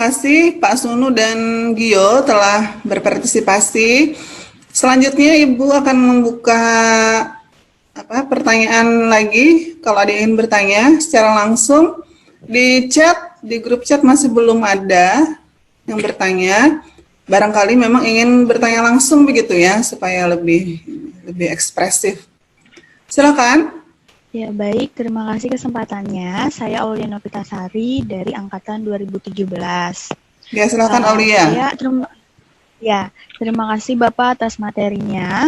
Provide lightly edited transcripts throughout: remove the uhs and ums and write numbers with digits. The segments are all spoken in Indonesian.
kasih Pak Sunu dan Gio telah berpartisipasi. Selanjutnya Ibu akan membuka pertanyaan lagi. Kalau ada yang ingin bertanya secara langsung di chat, di grup chat masih belum ada yang bertanya. Barangkali memang ingin bertanya langsung begitu ya, supaya lebih ekspresif. Silakan. Ya, baik. Terima kasih kesempatannya. Saya Aulia Novitasari dari Angkatan 2017. Ya, silakan Aulia. Terima kasih Bapak atas materinya.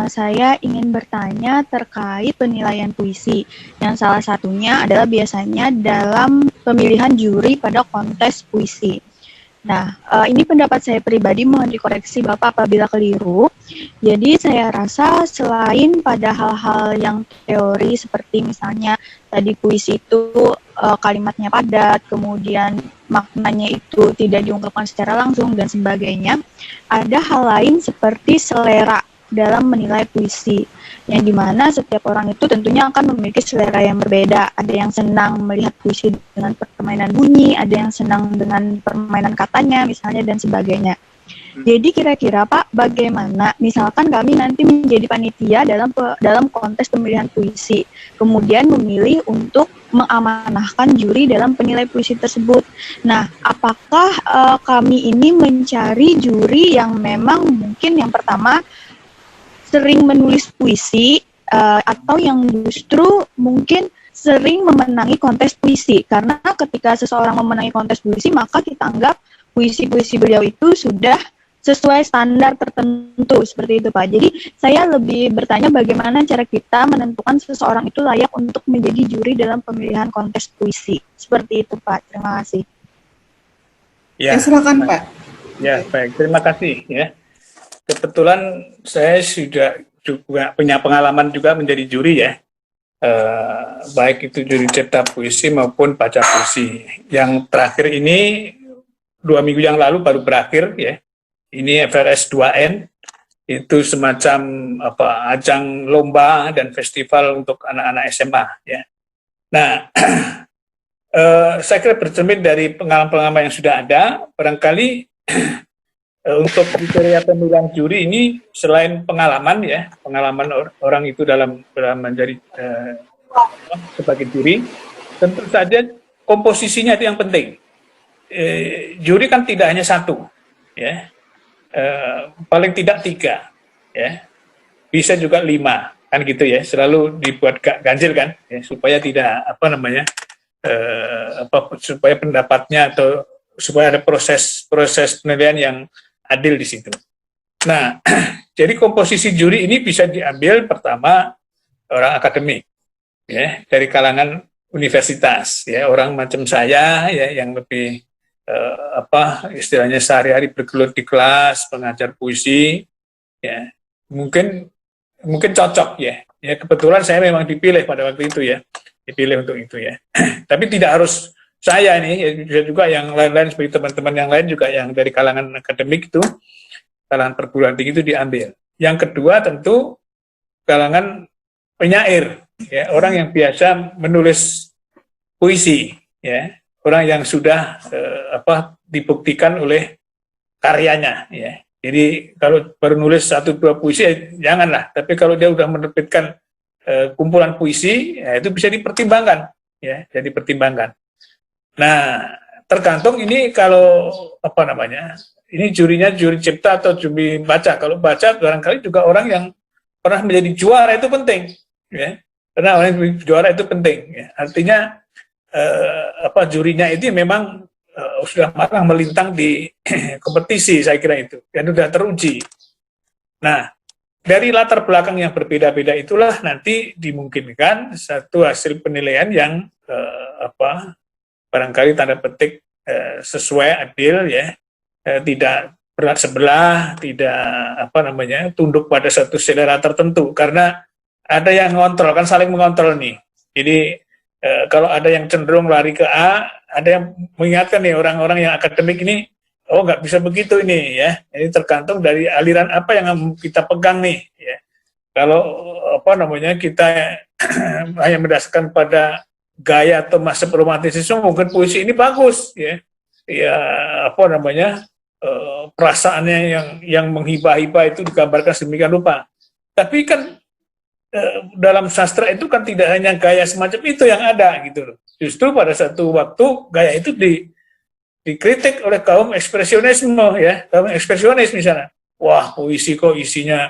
Saya ingin bertanya terkait penilaian puisi, yang salah satunya adalah biasanya dalam pemilihan juri pada kontes puisi. Nah, ini pendapat saya pribadi, mohon dikoreksi Bapak apabila keliru. Jadi saya rasa selain pada hal-hal yang teori seperti misalnya tadi puisi itu kalimatnya padat, kemudian maknanya itu tidak diungkapkan secara langsung dan sebagainya, ada hal lain seperti selera dalam menilai puisi, yang dimana setiap orang itu tentunya akan memiliki selera yang berbeda. Ada yang senang melihat puisi dengan permainan bunyi, ada yang senang dengan permainan katanya misalnya dan sebagainya. Jadi kira-kira Pak, bagaimana misalkan kami nanti menjadi panitia dalam kontes pemilihan puisi, kemudian memilih untuk mengamanahkan juri dalam penilai puisi tersebut. Nah, apakah kami ini mencari juri yang memang mungkin yang pertama sering menulis puisi atau yang justru mungkin sering memenangi kontes puisi, karena ketika seseorang memenangi kontes puisi maka kita anggap puisi-puisi beliau itu sudah sesuai standar tertentu, seperti itu Pak. Jadi saya lebih bertanya bagaimana cara kita menentukan seseorang itu layak untuk menjadi juri dalam pemilihan kontes puisi, seperti itu Pak. Terima kasih. Ya, silakan Pak. Ya, baik, terima kasih ya. Kebetulan saya sudah juga punya pengalaman juga menjadi juri ya, baik itu juri cipta puisi maupun baca puisi. Yang terakhir ini 2 minggu yang lalu baru berakhir ya. Ini FRS 2N, itu semacam ajang lomba dan festival untuk anak-anak SMA ya. Nah, saya kira bercermin dari pengalaman-pengalaman yang sudah ada, barangkali untuk kriteria pemilihan juri ini selain pengalaman ya, pengalaman orang itu dalam menjadi sebagai juri, tentu saja komposisinya itu yang penting. Juri kan tidak hanya satu, ya, paling tidak 3, ya, bisa juga 5, kan gitu ya, selalu dibuat ganjil kan, ya, supaya tidak supaya pendapatnya atau supaya ada proses penilaian yang adil di situ. Nah, jadi komposisi juri ini bisa diambil pertama orang akademik, ya, dari kalangan universitas, ya, orang macam saya, ya, yang lebih istilahnya sehari-hari bergelut di kelas, pengajar puisi, ya, mungkin cocok ya. Ya, kebetulan saya memang dipilih pada waktu itu ya, dipilih untuk itu ya. Tapi tidak harus saya nih, ya, bisa juga yang lain-lain seperti teman-teman yang lain juga yang dari kalangan akademik itu, kalangan perguruan tinggi itu diambil. Yang kedua tentu kalangan penyair, ya, orang yang biasa menulis puisi, ya, orang yang sudah dibuktikan oleh karyanya, ya. Jadi kalau baru nulis 1-2 puisi ya, janganlah. Tapi kalau dia sudah menerbitkan kumpulan puisi, ya, itu bisa dipertimbangkan, ya, jadi pertimbangkan. Nah, tergantung ini kalau ini jurinya juri cipta atau juri baca. Kalau baca barangkali juga orang yang pernah menjadi juara itu penting, ya. Karena orang yang menjadi juara itu penting, ya. Artinya jurinya itu memang sudah pernah melintang di kompetisi, saya kira itu, dan sudah teruji. Nah, dari latar belakang yang berbeda-beda itulah nanti dimungkinkan satu hasil penilaian yang barangkali tanda petik sesuai, adil, ya, tidak berat sebelah, tidak tunduk pada satu selera tertentu, karena ada yang ngontrol, kan saling mengontrol nih. Jadi kalau ada yang cenderung lari ke A, ada yang mengingatkan nih orang-orang yang akademik ini, oh nggak bisa begitu ini, ya. Ini tergantung dari aliran apa yang kita pegang nih, ya. Kalau kita hanya mendasarkan pada gaya atau masa romantisisme, mungkin puisi ini bagus, ya. ya apa namanya perasaannya yang menghibah-hibah itu digambarkan sedemikian rupa. Tapi kan dalam sastra itu kan tidak hanya gaya semacam itu yang ada gitu loh. Justru pada satu waktu gaya itu dikritik oleh kaum ekspresionisme ya, kaum ekspresionis misalnya. Wah, puisi kok isinya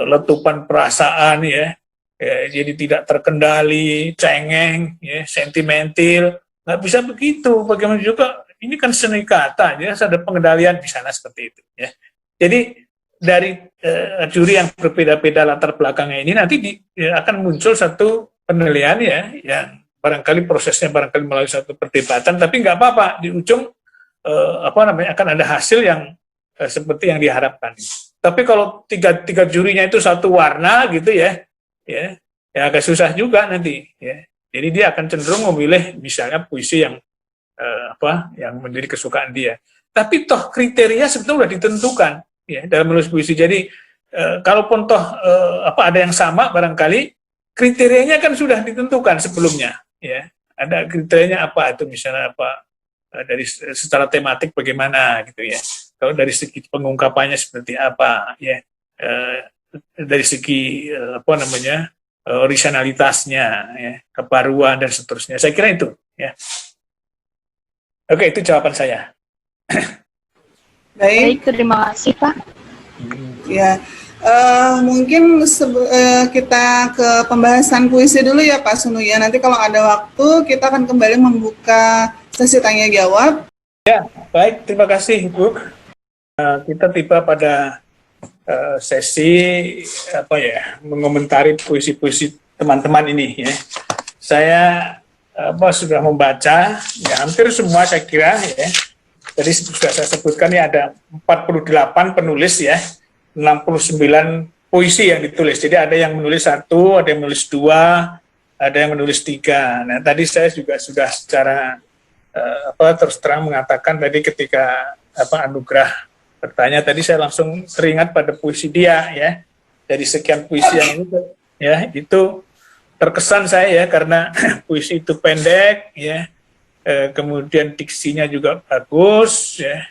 letupan perasaan ya, jadi tidak terkendali, cengeng, ya, sentimental. Nggak bisa begitu. Bagaimana juga ini kan seni kata, ya, ada pengendalian di sana seperti itu. Ya. Jadi dari juri yang berbeda-beda latar belakangnya ini nanti akan muncul satu penilaian ya, yang barangkali prosesnya barangkali melalui satu perdebatan, tapi nggak apa-apa di ujung akan ada hasil yang seperti yang diharapkan. Tapi kalau tiga jurinya itu satu warna gitu ya agak susah juga nanti. Ya. Jadi dia akan cenderung memilih misalnya puisi yang yang menjadi kesukaan dia. Tapi toh kriteria sebetulnya sudah ditentukan ya dalam menulis puisi. Jadi kalaupun toh ada yang sama barangkali kriterianya kan sudah ditentukan sebelumnya ya. Ada kriterianya apa itu misalnya dari secara tematik bagaimana gitu ya. Kalau dari segi pengungkapannya seperti apa ya. Dari segi originalitasnya ya, kebaruan dan seterusnya. Saya kira itu ya. Oke, itu jawaban saya. Baik, terima kasih Pak. Ya, mungkin kita ke pembahasan puisi dulu ya Pak Sunu ya. Nanti kalau ada waktu kita akan kembali membuka sesi tanya jawab. Ya, baik, terima kasih Bu. Kita tiba pada sesi mengomentari puisi-puisi teman-teman ini ya. Saya sudah membaca ya hampir semua saya kira ya. Tadi sudah saya sebutkan ya ada 48 penulis ya, 69 puisi yang ditulis. Jadi ada yang menulis 1, ada yang menulis 2, ada yang menulis 3. Nah, tadi saya juga sudah secara terus terang mengatakan tadi ketika Anugrah bertanya tadi saya langsung teringat pada puisi dia ya. Dari sekian puisi yang itu ya, itu terkesan saya ya karena puisi itu pendek ya. Kemudian diksinya juga bagus ya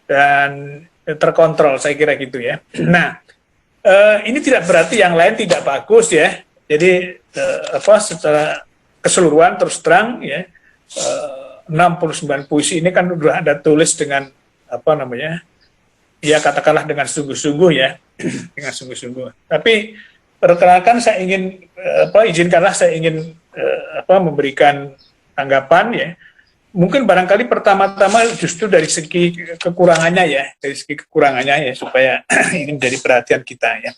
dan terkontrol saya kira gitu ya. Nah ini tidak berarti yang lain tidak bagus ya. Jadi secara keseluruhan terus terang ya 69 puisi ini kan sudah ada tulis dengan ya katakanlah dengan sungguh-sungguh ya dengan sungguh-sungguh. Tapi perkenalkan saya ingin izinkanlah saya ingin memberikan tanggapan ya. Mungkin barangkali pertama-tama justru dari segi kekurangannya ya, supaya ini menjadi perhatian kita ya.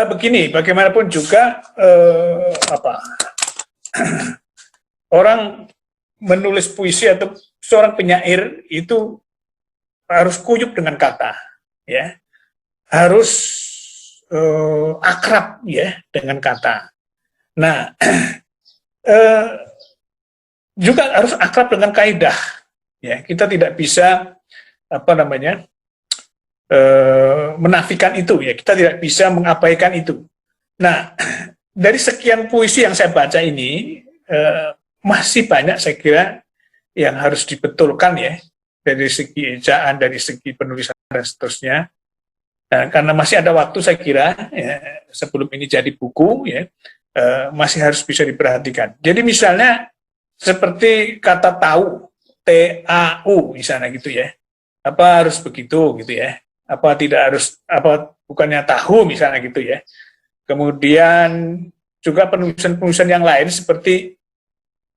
Begini, bagaimanapun juga orang menulis puisi atau seorang penyair itu harus kuyup dengan kata, ya, harus akrab ya dengan kata. Nah. Juga harus akrab dengan kaidah. Ya, kita tidak bisa menafikan itu ya. Kita tidak bisa mengabaikan itu. Nah, dari sekian puisi yang saya baca ini masih banyak saya kira yang harus dibetulkan ya dari segi ejaan, dari segi penulisan dan seterusnya. Nah, karena masih ada waktu saya kira ya, sebelum ini jadi buku ya masih harus bisa diperhatikan. Jadi misalnya seperti kata tahu, T-A-U misalnya gitu ya. Apa harus begitu gitu ya. Apa tidak harus, bukannya tahu misalnya gitu ya. Kemudian juga penulisan-penulisan yang lain seperti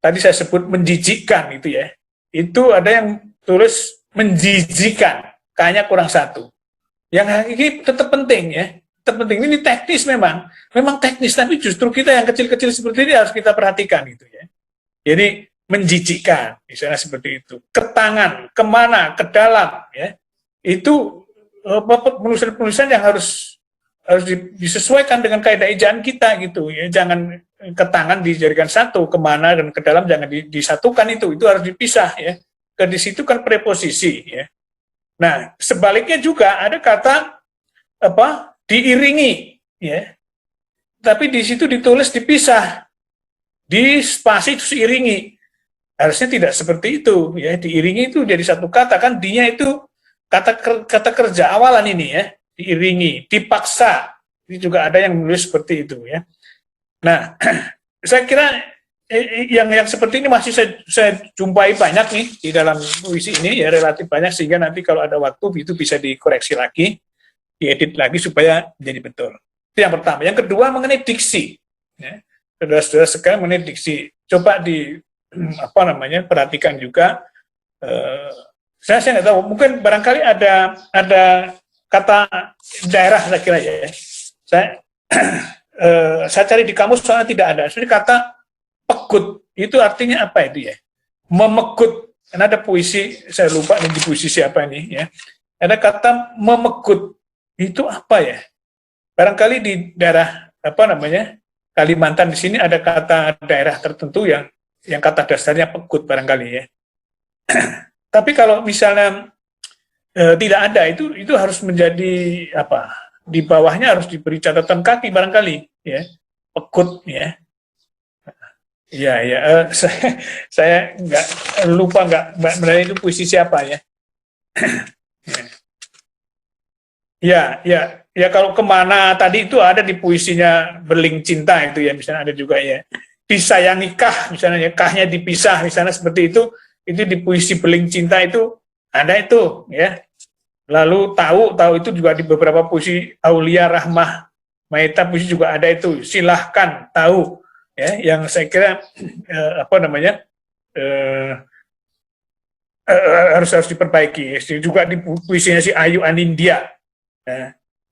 tadi saya sebut menjijikkan gitu ya. Itu ada yang tulis menjijikkan, kayaknya kurang satu. Yang ini tetap penting ya. Tetap penting, ini teknis memang teknis, tapi justru kita yang kecil-kecil seperti ini harus kita perhatikan gitu ya. Jadi menjijikkan, misalnya seperti itu. Ke tangan, kemana, ke dalam, ya. Itu penulisan-penulisan yang harus disesuaikan dengan kaidah ejaan kita gitu. Ya. Jangan ke tangan dijadikan satu, kemana dan ke dalam jangan disatukan itu harus dipisah ya. Ke di situ kan preposisi ya. Nah sebaliknya juga ada kata diiringi, ya. Tapi di situ ditulis dipisah. Di spasi itu seiringi. harusnya tidak seperti itu ya, diiringi itu jadi satu kata, kan dinya itu kata kerja awalan ini ya, diiringi, dipaksa. Ini juga ada yang menulis seperti itu ya. Nah, saya kira yang seperti ini masih saya jumpai banyak nih di dalam puisi ini ya, relatif banyak, sehingga nanti kalau ada waktu itu bisa dikoreksi lagi, diedit lagi supaya menjadi betul. Itu yang pertama. Yang kedua mengenai diksi. Ya. Saudara-saudara sekalian mengenai diksi. Coba perhatikan juga. Saya nggak tahu, mungkin barangkali ada kata daerah, saya kira ya. Saya cari di kamus soalnya tidak ada. Jadi kata pegut itu artinya apa itu ya? Memegut. Karena ada puisi, saya lupa ini di puisi siapa ini ya. Ada kata memegut. Itu apa ya? Barangkali di daerah Kalimantan di sini ada kata daerah tertentu yang kata dasarnya pegut barangkali ya. Tapi kalau misalnya tidak ada, itu harus menjadi apa? Di bawahnya harus diberi catatan kaki barangkali ya, pegut ya. Ya, saya lupa itu puisi siapa ya. Ya kalau kemana tadi itu ada di puisinya Beling Cinta itu ya, misalnya ada juga ya. Disayangi kah, misalnya ya, kahnya dipisah, misalnya seperti itu di puisi Beling Cinta itu ada itu ya. Lalu tahu itu juga di beberapa puisi Aulia Rahmah Maeta puisi juga ada itu, silahkan tahu ya, yang saya kira harus diperbaiki. Juga di puisinya si Ayu Anindya,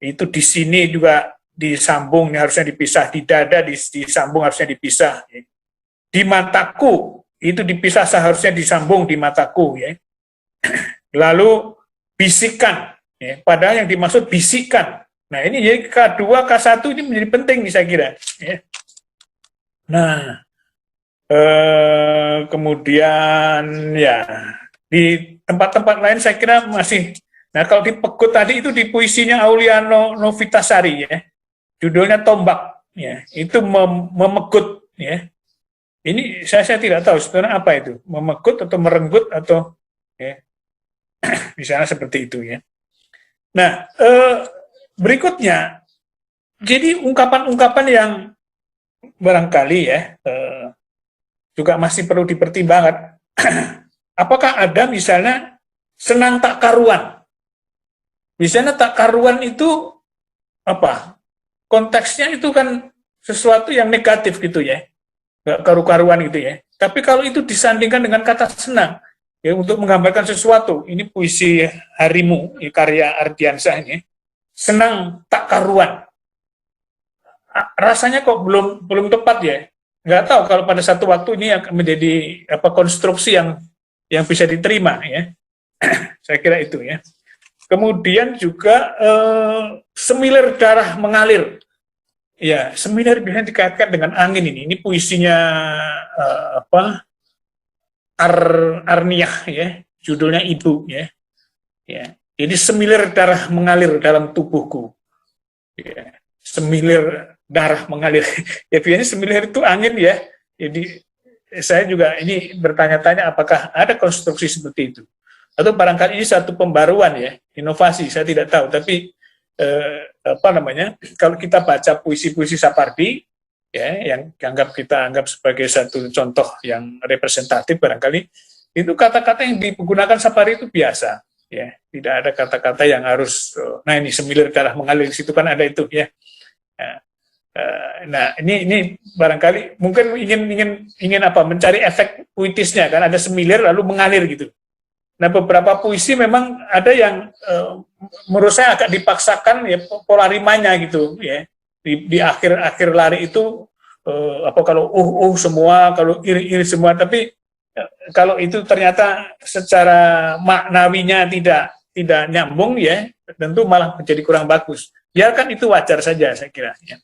itu di sini juga disambung, harusnya dipisah, di dada disambung, harusnya dipisah. Di mataku itu dipisah, seharusnya disambung di mataku ya. Lalu bisikan, ya, padahal yang dimaksud bisikan. Nah ini jadi K2, K1 ini menjadi penting nih saya kira. Ya. Nah, kemudian ya di tempat-tempat lain saya kira masih. Nah kalau di pegut tadi itu di puisinya Aulia Novitasari ya, judulnya Tombak, ya, itu memegut ya. Ini saya tidak tahu sebenarnya apa itu, memegut atau merenggut atau ya. Misalnya seperti itu ya. Nah, berikutnya, jadi ungkapan-ungkapan yang barangkali ya juga masih perlu dipertimbangkan. Apakah ada misalnya senang tak karuan? Misalnya tak karuan itu apa? Konteksnya itu kan sesuatu yang negatif gitu ya, nggak karu-karuan gitu ya. Tapi kalau itu disandingkan dengan kata senang, ya, untuk menggambarkan sesuatu, ini puisi Harimu, karya Ardiansyah ini, senang tak karuan. Rasanya kok belum tepat ya. Nggak tahu kalau pada satu waktu ini akan menjadi konstruksi yang bisa diterima ya. Saya kira itu ya. Kemudian juga semilir darah mengalir. Ya, semilir biasanya dikaitkan dengan angin ini. Ini puisinya Arniah ya, judulnya Ibu ya. Ya. Jadi semilir darah mengalir dalam tubuhku. Ya. Semilir darah mengalir. Ya biasanya semilir itu angin ya. Jadi saya juga ini bertanya-tanya apakah ada konstruksi seperti itu. Atau barangkali ini satu pembaruan ya, inovasi, saya tidak tahu. Tapi kalau kita baca puisi-puisi Sapardi, ya, yang kita anggap sebagai satu contoh yang representatif barangkali, itu kata-kata yang digunakan Sapardi itu biasa, ya, tidak ada kata-kata yang harus, nah ini semilir darah mengalir, di situ kan ada itu ya. Nah ini barangkali mungkin ingin mencari efek puitisnya kan, ada semilir lalu mengalir gitu. Nah beberapa puisi memang ada yang menurut saya agak dipaksakan ya pola rimanya gitu ya, di akhir lari itu kalau semua, kalau iri semua, tapi kalau itu ternyata secara maknawinya tidak nyambung ya, tentu malah menjadi kurang bagus. Biarkan itu wajar saja saya kira ya.